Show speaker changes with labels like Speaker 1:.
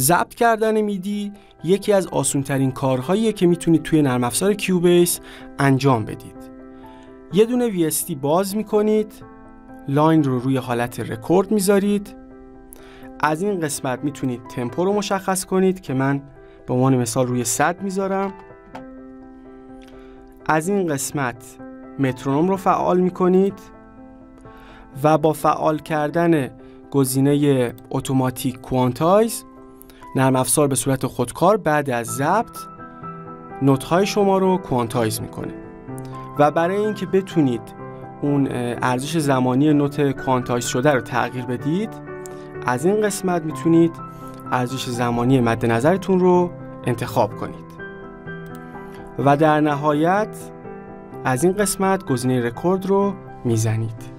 Speaker 1: ضبط کردن میدی یکی از آسان‌ترین کارهاییه که میتونید توی نرم افزار کیوبیس انجام بدید. یه دونه VST باز میکنید، لاین رو روی حالت رکورد میذارید. از این قسمت میتونید تمپو رو مشخص کنید که من به عنوان مثال روی 100 میذارم. از این قسمت مترونوم رو فعال میکنید و با فعال کردن گزینه اتوماتیک کوانتایز نرم افزار به صورت خودکار بعد از ضبط نوت‌های شما رو کوانتایز میکنه. و برای اینکه بتونید اون ارزش زمانی نوت کوانتایز شده رو تغییر بدید، از این قسمت میتونید ارزش زمانی مد نظرتون رو انتخاب کنید. و در نهایت از این قسمت گزینه رکورد رو میزنید.